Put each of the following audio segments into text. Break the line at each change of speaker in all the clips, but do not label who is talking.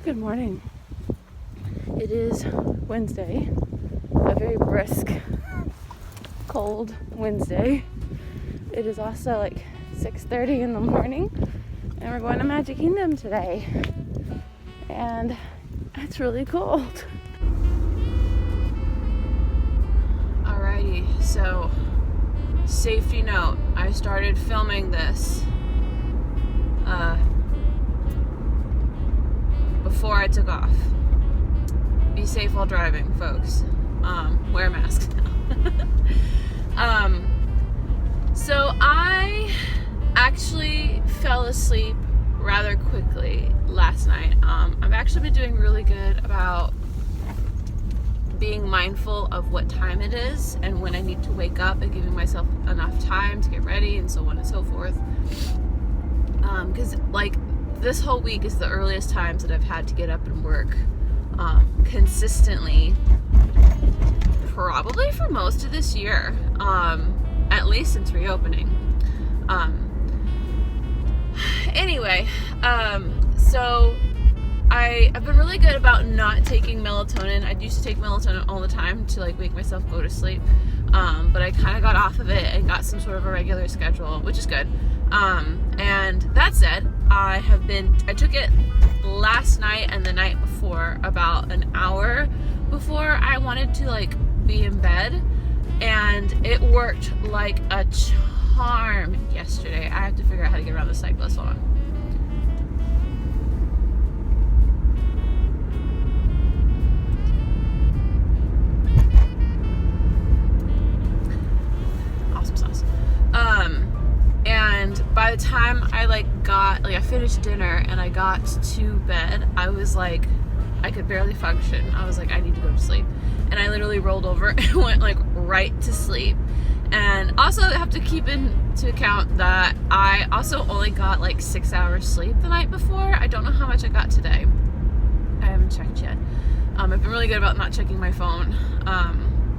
Good morning. It is Wednesday, a very brisk, cold Wednesday. It is also like 6:30 in the morning, and we're going to Magic Kingdom today. And it's really cold. Alrighty, so safety note, I started filming this before I took off. Be safe while driving, folks. Wear a mask now. So I actually fell asleep rather quickly last night. I've actually been doing really good about being mindful of what time it is and when I need to wake up and giving myself enough time to get ready and so on and so forth. Because this whole week is the earliest times that I've had to get up and work consistently, probably for most of this year, at least since reopening. Anyway, so I've been really good about not taking melatonin. I used to take melatonin all the time to make myself go to sleep, but I kind of got off of it and got some sort of a regular schedule, which is good. And that said, I took it last night and the night before, about an hour before I wanted to be in bed, and it worked like a charm yesterday. I have to figure out how to get around the cyclist. Hold on. Awesome sauce. And by the time I finished dinner and I got to bed, I was I could barely function. I was I need to go to sleep. And I literally rolled over and went right to sleep. And also have to keep into account that I also only got 6 hours sleep the night before. I don't know how much I got today. I haven't checked yet. I've been really good about not checking my phone.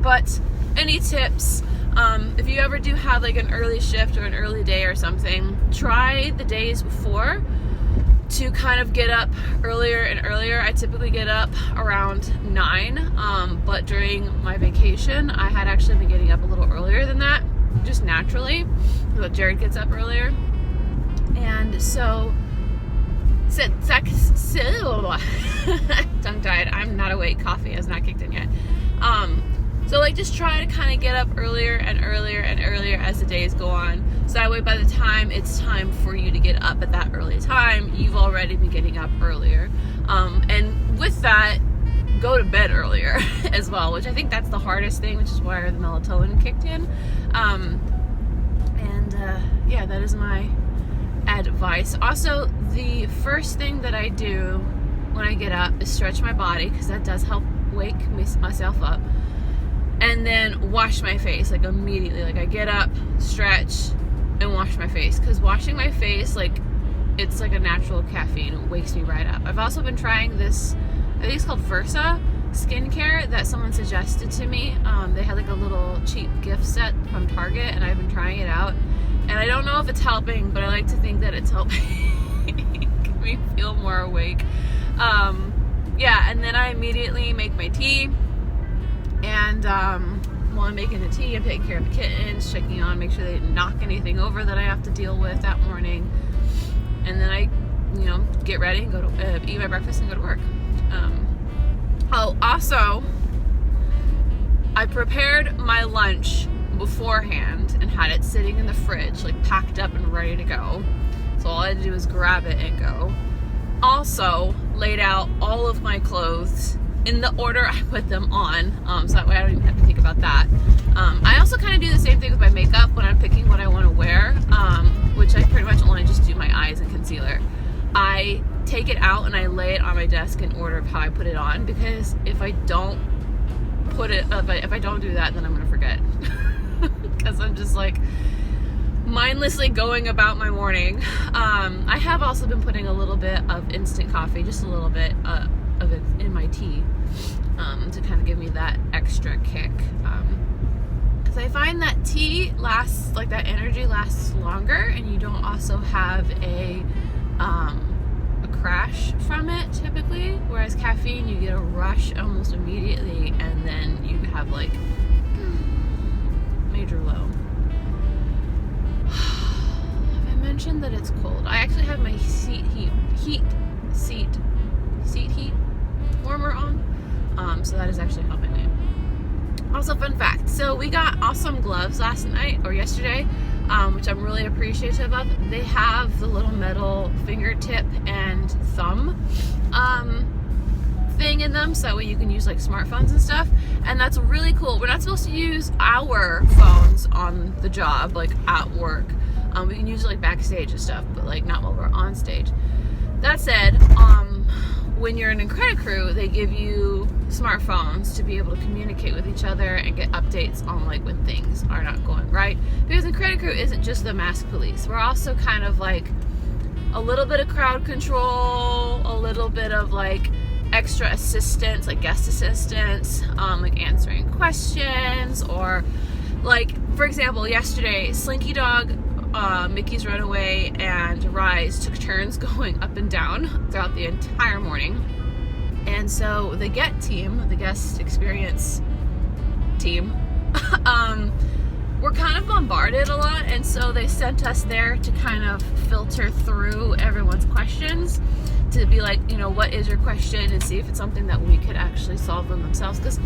But any tips? If you ever do have an early shift or an early day or something, try the days before to kind of get up earlier and earlier. I typically get up around 9, but during my vacation, I had actually been getting up a little earlier than that, just naturally, but Jared gets up earlier. And so, tongue-tied, I'm not awake, coffee has not kicked in yet. So just try to kind of get up earlier and earlier and earlier as the days go on. So that way by the time it's time for you to get up at that early time, you've already been getting up earlier. And with that, go to bed earlier as well, which I think that's the hardest thing, which is why the melatonin kicked in. Yeah, that is my advice. Also, the first thing that I do when I get up is stretch my body, because that does help wake myself up. And then wash my face immediately. I get up, stretch, and wash my face, because washing my face it's a natural caffeine. It wakes me right up. I've also been trying this, I think it's called Versa skincare, that someone suggested to me. They had a little cheap gift set from Target, and I've been trying it out, and I don't know if it's helping, but I like to think that it's helping make me feel more awake. Yeah, and then I immediately make my tea. And while I'm making the tea, I'm taking care of the kittens, checking on, make sure they didn't knock anything over that I have to deal with that morning. And then I, get ready and go to eat my breakfast and go to work. Also, I prepared my lunch beforehand and had it sitting in the fridge, packed up and ready to go. So all I had to do was grab it and go. Also, laid out all of my clothes in the order I put them on, so that way I don't even have to think about that. I also kind of do the same thing with my makeup when I'm picking what I want to wear, which I pretty much only just do my eyes and concealer. I take it out and I lay it on my desk in order of how I put it on, because if I don't if I don't do that, then I'm gonna forget. Because I'm just mindlessly going about my morning. I have also been putting a little bit of instant coffee, just a little bit of it in my tea, to kind of give me that extra kick, because I find that tea lasts, that energy lasts longer, and you don't also have a crash from it typically, whereas caffeine, you get a rush almost immediately, and then you have like major low. Have I mentioned that it's cold? I actually have my seat heat warmer on, so that is actually helping me. Also, fun fact, so we got awesome gloves last night or yesterday, which I'm really appreciative of. They have the little metal fingertip and thumb thing in them, so that way you can use like smartphones and stuff, and that's really cool. We're not supposed to use our phones on the job, like at work. We can use it like backstage and stuff, but like not while we're on stage. That said, when you're an Incredi-crew, they give you smartphones to be able to communicate with each other and get updates on like when things are not going right. Because Incredi-crew isn't just the mask police. We're also kind of like a little bit of crowd control, a little bit of like extra assistance, like guest assistance, like answering questions, or like, for example, yesterday, Slinky Dog, Mickey's Runaway, and Rise took turns going up and down throughout the entire morning. And so the GET team, the guest experience team, we're kind of bombarded a lot, and so they sent us there to kind of filter through everyone's questions, to be like, you know, what is your question, and see if it's something that we could actually solve them themselves, because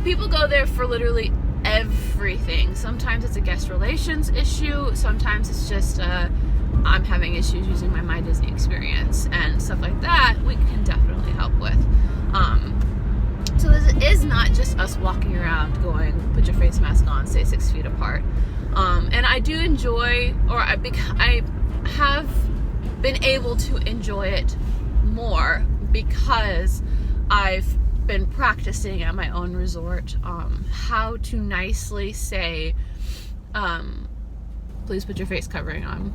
people go there for literally everything. Sometimes it's a guest relations issue, sometimes it's just I'm having issues using my Disney experience and stuff like that. We can definitely help with. So this is not just us walking around going, put your face mask on, stay 6 feet apart. And I do enjoy, or I have been able to enjoy it more because I've been practicing at my own resort how to nicely say, please put your face covering on,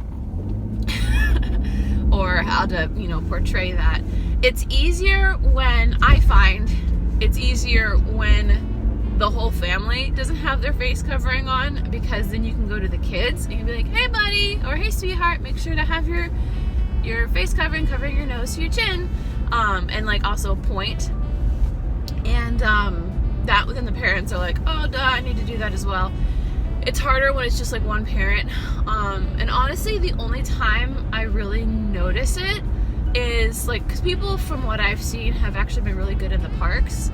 or how to, you know, portray that. It's easier when, I find it's easier when the whole family doesn't have their face covering on, because then you can go to the kids and you can be like, hey buddy, or hey sweetheart, make sure to have your face covering your nose to your chin, and like also point. And that within the parents are like, oh duh, I need to do that as well. It's harder when it's just like one parent. And honestly, the only time I really notice it is like, because people from what I've seen have actually been really good in the parks,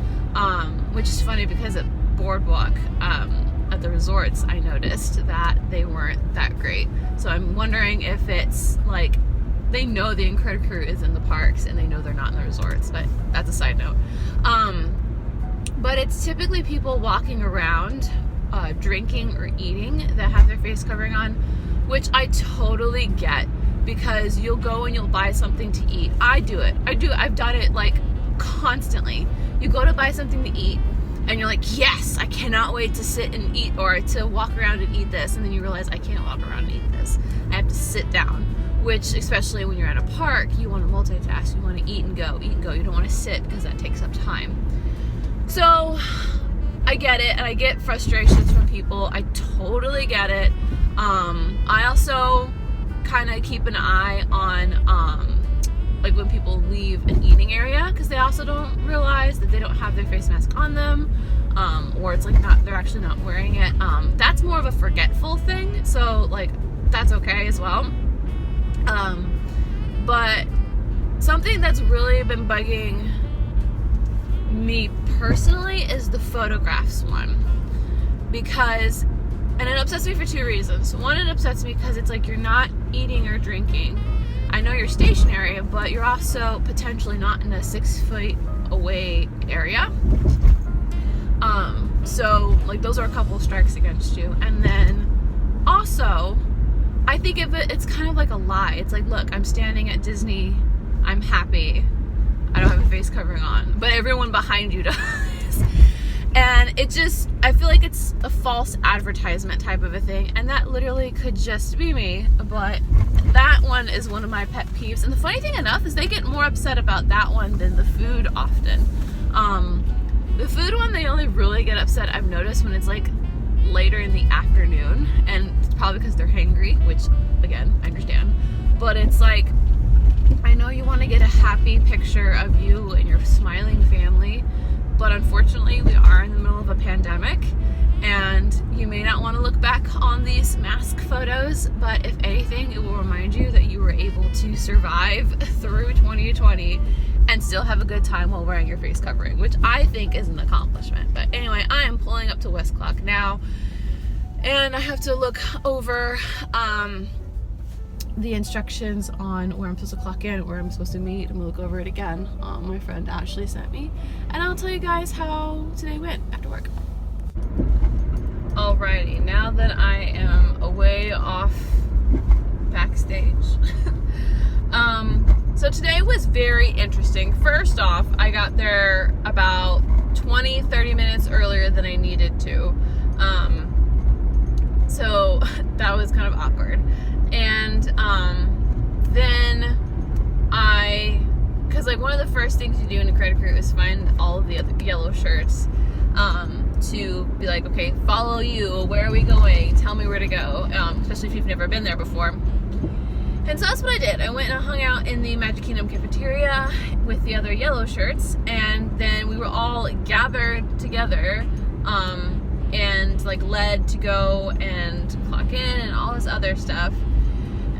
which is funny because at Boardwalk, at the resorts, I noticed that they weren't that great. So I'm wondering if it's like they know the Incredi-crew is in the parks and they know they're not in the resorts, but that's a side note. But it's typically people walking around, drinking or eating, that have their face covering on, which I totally get, because you'll go and you'll buy something to eat. I do it. I've done it like constantly. You go to buy something to eat and you're like, yes, I cannot wait to sit and eat, or to walk around and eat this. And then you realize, I can't walk around and eat this. I have to sit down, which, especially when you're at a park, you want to multitask. You want to eat and go. You don't want to sit because that takes up time. So I get it, and I get frustrations from people. I totally get it. I also kind of keep an eye on like when people leave an eating area, because they also don't realize that they don't have their face mask on them, or it's like they're actually not wearing it. That's more of a forgetful thing, so like that's okay as well. But something that's really been bugging me personally is the photographs one, because, and it upsets me for two reasons. One, it upsets me because it's like you're not eating or drinking. I know you're stationary, but you're also potentially not in a 6 foot away area. So like those are a couple strikes against you. And then also, I think of it, it's kind of like a lie. It's like, look, I'm standing at Disney, I'm happy, I don't have a face covering on, but everyone behind you does. And it just, I feel like it's a false advertisement type of a thing, and that literally could just be me, but that one is one of my pet peeves. And the funny thing enough is they get more upset about that one than the food often. The food one, they only really get upset, I've noticed, when it's like later in the afternoon, and it's probably because they're hangry, which again, I understand, but it's like, I know you want to get a happy picture of you and your smiling family, but unfortunately we are in the middle of a pandemic, and you may not want to look back on these mask photos, but if anything, it will remind you that you were able to survive through 2020 and still have a good time while wearing your face covering, which I think is an accomplishment. But anyway, I am pulling up to West Clock now, and I have to look over the instructions on where I'm supposed to clock in, where I'm supposed to meet. I'm gonna look over it again. My friend Ashley sent me, and I'll tell you guys how today went after work. Alrighty, now that I am away off backstage. So today was very interesting. First off, I got there about 20-30 minutes earlier than I needed to. So that was kind of awkward. And then because like one of the first things you do in Incredi-crew is find all of the other yellow shirts to be like, okay, follow you, where are we going, tell me where to go, especially if you've never been there before. And so that's what I did. I went and hung out in the Magic Kingdom cafeteria with the other yellow shirts, and then we were all gathered together and like led to go and clock in and all this other stuff.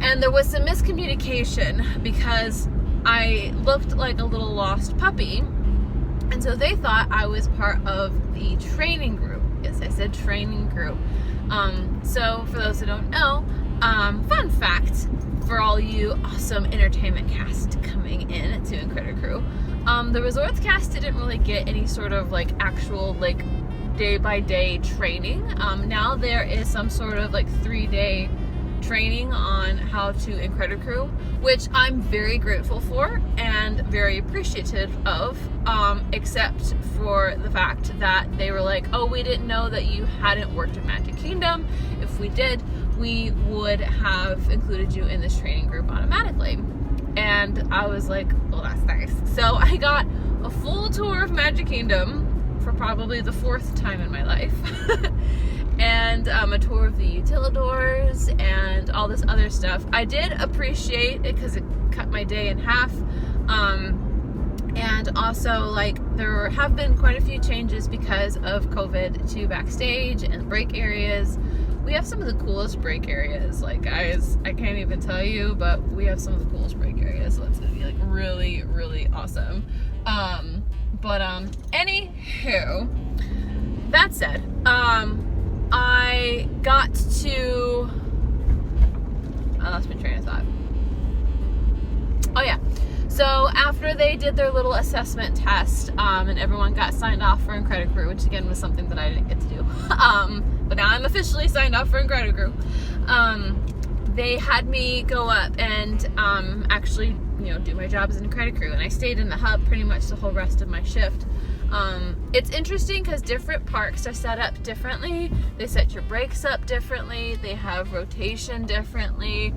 And there was some miscommunication because I looked like a little lost puppy, and so they thought I was part of the training group. Yes, I said training group. So for those who don't know, fun fact for all you awesome entertainment cast coming in to Incredi-crew, the resorts cast didn't really get any sort of like actual like day-by-day training. Now there is some sort of like 3-day training on how to Incredi-crew, which I'm very grateful for and very appreciative of, except for the fact that they were like, oh, we didn't know that you hadn't worked at Magic Kingdom. If we did, we would have included you in this training group automatically. And I was like, well, that's nice. So I got a full tour of Magic Kingdom for probably the 4th time in my life. And a tour of the utilidors and all this other stuff. I did appreciate it because it cut my day in half. And also, like, there have been quite a few changes because of COVID to backstage and break areas. We have some of the coolest break areas. Like, guys, I can't even tell you, but we have some of the coolest break areas. So it's gonna be like really, really awesome. Anywho, that said, I got to, I lost my train of thought. Oh yeah, so after they did their little assessment test, and everyone got signed off for Incredi-crew, which again was something that I didn't get to do, but now I'm officially signed off for Incredi-crew. They had me go up and actually, do my job as an Incredi-crew, and I stayed in the hub pretty much the whole rest of my shift. It's interesting because different parks are set up differently. They set your breaks up differently. They have rotation differently.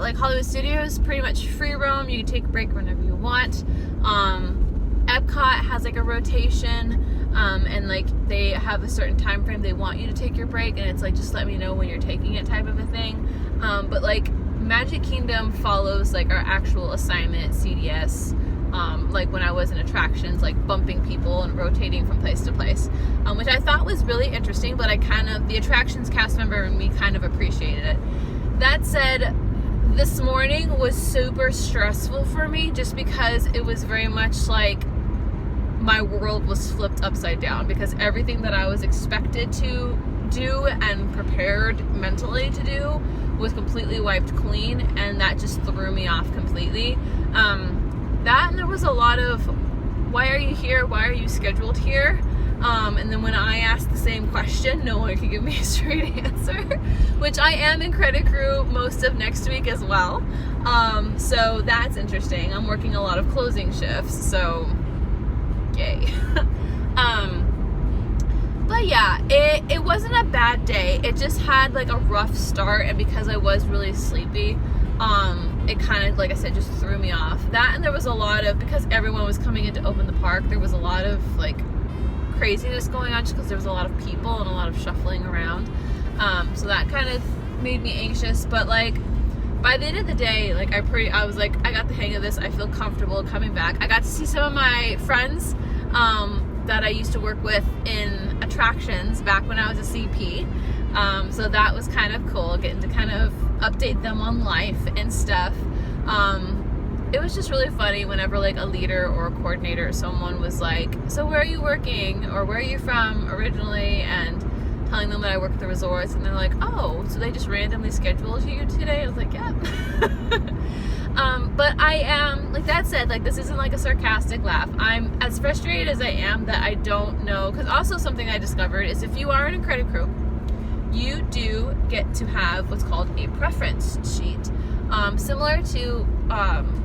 Like Hollywood Studios, pretty much free roam. You can take a break whenever you want. Epcot has like a rotation, and like they have a certain time frame they want you to take your break, and it's like, just let me know when you're taking it type of a thing. But like Magic Kingdom follows like our actual assignment CDS. Like when I was in attractions, like bumping people and rotating from place to place, which I thought was really interesting, but the attractions cast member in me kind of appreciated it. That said, this morning was super stressful for me just because it was very much like my world was flipped upside down, because everything that I was expected to do and prepared mentally to do was completely wiped clean, and that just threw me off completely. That, and there was a lot of, why are you here? Why are you scheduled here? And then when I asked the same question, no one could give me a straight answer, which I am in Incredi-crew most of next week as well. So that's interesting. I'm working a lot of closing shifts, so yay. But yeah, it wasn't a bad day. It just had like a rough start, and because I was really sleepy, it kind of, like I said, just threw me off. That, and there was a lot of, because everyone was coming in to open the park, there was a lot of like craziness going on just because there was a lot of people and a lot of shuffling around. So that kind of made me anxious. But like by the end of the day, like I was like, I got the hang of this. I feel comfortable coming back. I got to see some of my friends that I used to work with in attractions back when I was a CP. So that was kind of cool, getting to kind of update them on life and stuff. It was just really funny whenever like a leader or a coordinator or someone was like, so where are you working, or where are you from originally, and telling them that I work at the resorts, and they're like, oh, so they just randomly scheduled you today? I was like, yeah. But I am, like that said, like this isn't like a sarcastic laugh. I'm as frustrated as I am that I don't know, because also something I discovered is if you are an Incredi-crew, you do get to have what's called a preference sheet, similar to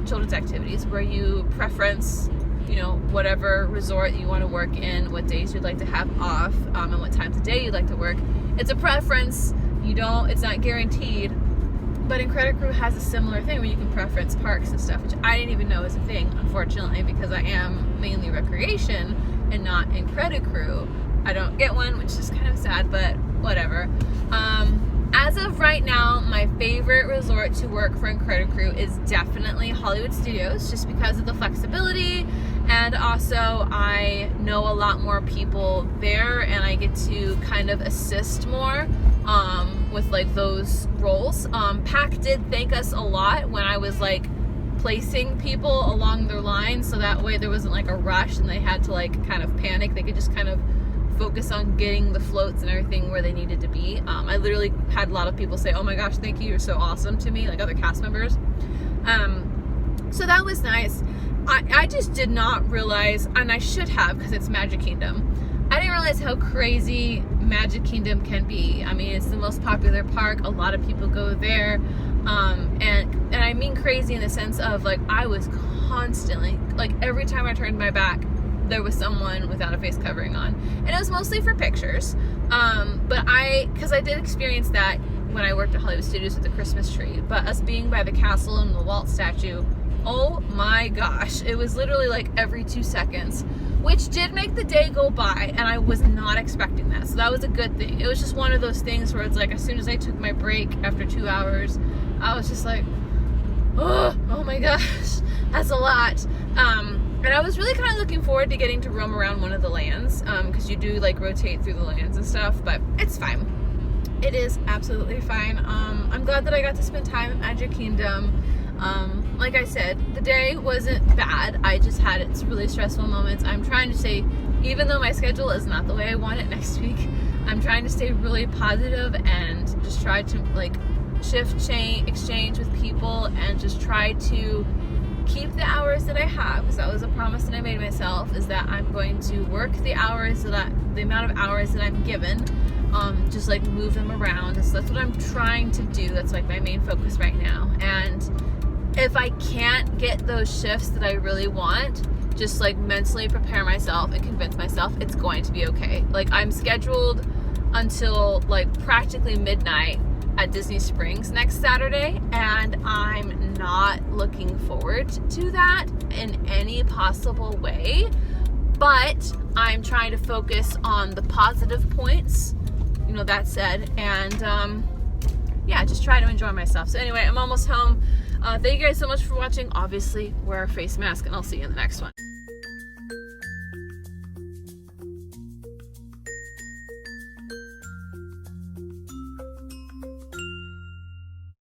children's activities, where you preference, you know, whatever resort you want to work in, what days you'd like to have off, and what times of day you'd like to work. It's a preference. It's not guaranteed. But Incredi-crew has a similar thing where you can preference parks and stuff, which I didn't even know was a thing, unfortunately, because I am mainly recreation and not Incredi-crew. I don't get one, which is kind of sad, but whatever. As of right now, my favorite resort to work for Incredi-crew is definitely Hollywood Studios, just because of the flexibility, and also I know a lot more people there, and I get to kind of assist more with like those roles. PAC did thank us a lot when I was like placing people along their line, so that way there wasn't like a rush and they had to like kind of panic. They could just kind of focus on getting the floats and everything where they needed to be. I literally had a lot of people say, oh my gosh, thank you, you're so awesome, to me, like other cast members. So that was nice. I just did not realize, and I should have, because it's Magic Kingdom, I didn't realize how crazy Magic Kingdom can be. I mean, it's the most popular park. A lot of people go there. And I mean crazy in the sense of like, I was constantly, like every time I turned my back, there was someone without a face covering on. And it was mostly for pictures. But because I did experience that when I worked at Hollywood Studios with the Christmas tree. But us being by the castle and the Walt statue, oh my gosh, it was literally like every 2 seconds, which did make the day go by, and I was not expecting that. So that was a good thing. It was just one of those things where it's like, as soon as I took my break after 2 hours, I was just like, oh my gosh, that's a lot. And I was really kind of looking forward to getting to roam around one of the lands, because you do like rotate through the lands and stuff, but it's fine. It is absolutely fine. I'm glad that I got to spend time at Magic Kingdom. Like I said, the day wasn't bad. I just had its really stressful moments. I'm trying to stay, even though my schedule is not the way I want it next week, I'm trying to stay really positive and just try to like exchange with people, and just try to keep the hours that I have, because that was a promise that I made myself, is that I'm going to work the amount of hours that I'm given, just like move them around. So that's what I'm trying to do. That's like my main focus right now. And if I can't get those shifts that I really want, just like mentally prepare myself and convince myself it's going to be okay. Like I'm scheduled until like practically midnight at Disney Springs next Saturday, and I'm not looking forward to that in any possible way, but I'm trying to focus on the positive points, you know, that said, and yeah, just try to enjoy myself. So anyway, I'm almost home. Thank you guys so much for watching. Obviously, wear a face mask, and I'll see you in the next one.